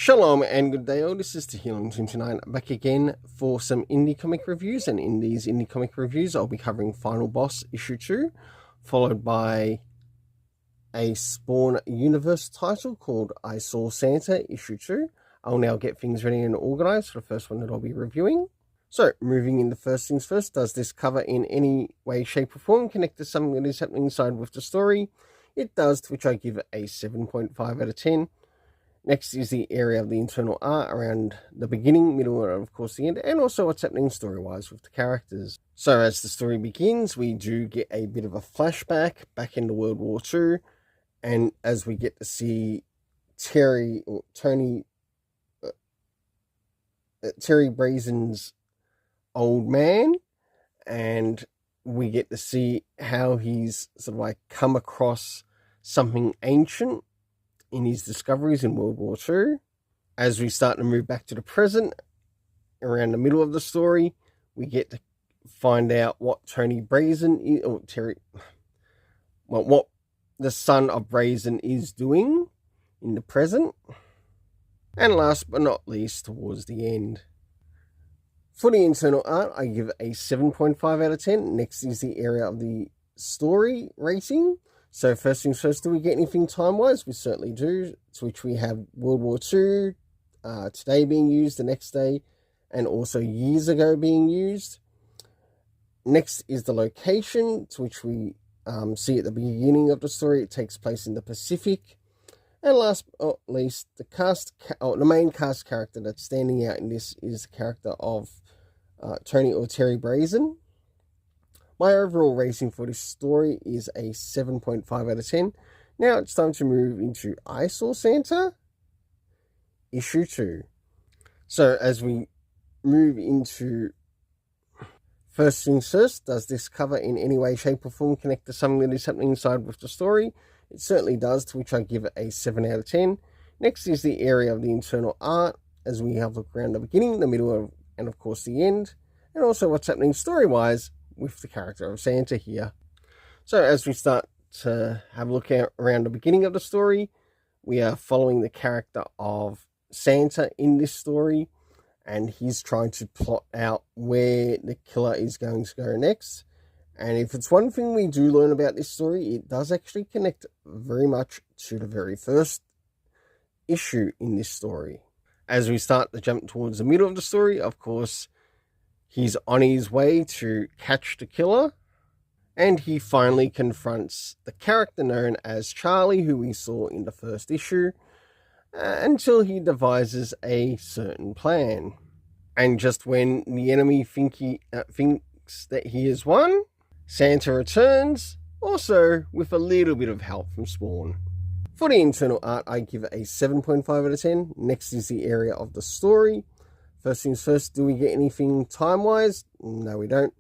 Shalom and good day all, this is Tehillim29 back again for some indie comic reviews, and in these indie comic reviews I'll be covering Final Boss issue 2, followed by a Spawn universe title called I Saw Santa issue 2. I'll now get things ready and organised for the first one that I'll be reviewing. So, moving into first things first, does this cover in any way, shape or form connect to something that is happening inside with the story? It does, to which I give it a 7.5 out of 10. Next is the area of the internal art around the beginning, middle, and of course the end, and also what's happening story-wise with the characters. So as the story begins, we do get a bit of a flashback back into World War II, and as we get to see Terry Brazen's old man, and we get to see how he's sort of like come across something ancient in his discoveries in World War II. As we start to move back to the present, around the middle of the story, we get to find out what Tony Brazen is, what the son of Brazen is doing in the present. And last but not least, towards the end. For the internal art, I give it a 7.5 out of 10. Next is the area of the story rating. So first things first, do we get anything time-wise? We certainly do, to which we have World War II, today being used, the next day, and also years ago being used. Next is the location, to which we see at the beginning of the story. It takes place in the Pacific. And last but not least, the main cast character that's standing out in this is the character of Terry Brazen. My overall rating for this story is a 7.5 out of 10. Now it's time to move into I Saw Santa, issue 2. So as we move into first things first, does this cover in any way, shape or form connect to something that is happening inside with the story? It certainly does, to which I give it a 7 out of 10. Next is the area of the internal art, as we have a look around the beginning, the middle, and of course the end, and also what's happening story-wise with the character of Santa here. So as we start to have a look around the beginning of the story, we are following the character of Santa in this story, and he's trying to plot out where the killer is going to go next. And if it's one thing we do learn about this story, it does actually connect very much to the very first issue in this story. As we start to jump towards the middle of the story, of course, he's on his way to catch the killer, and he finally confronts the character known as Charlie, who we saw in the first issue, until he devises a certain plan. And just when the enemy thinks that he has won, Santa returns, also with a little bit of help from Spawn. For the internal art, I give it a 7.5 out of 10. Next is the area of the story. First things first, do we get anything time-wise? No, we don't.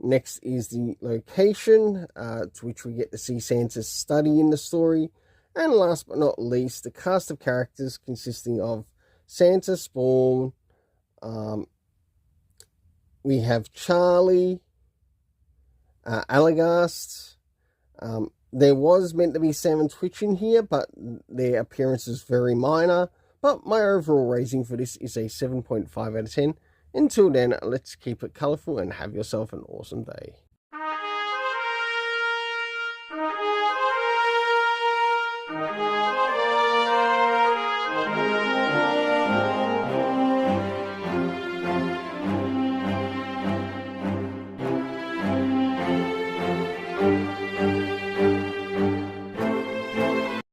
Next is the location, to which we get to see Santa's study in the story. And last but not least, the cast of characters consisting of Santa, Spawn, we have Charlie, Allegast. There was meant to be Sam and Twitch in here, but their appearance is very minor. But my overall rating for this is a 7.5 out of 10. Until then, let's keep it colourful and have yourself an awesome day.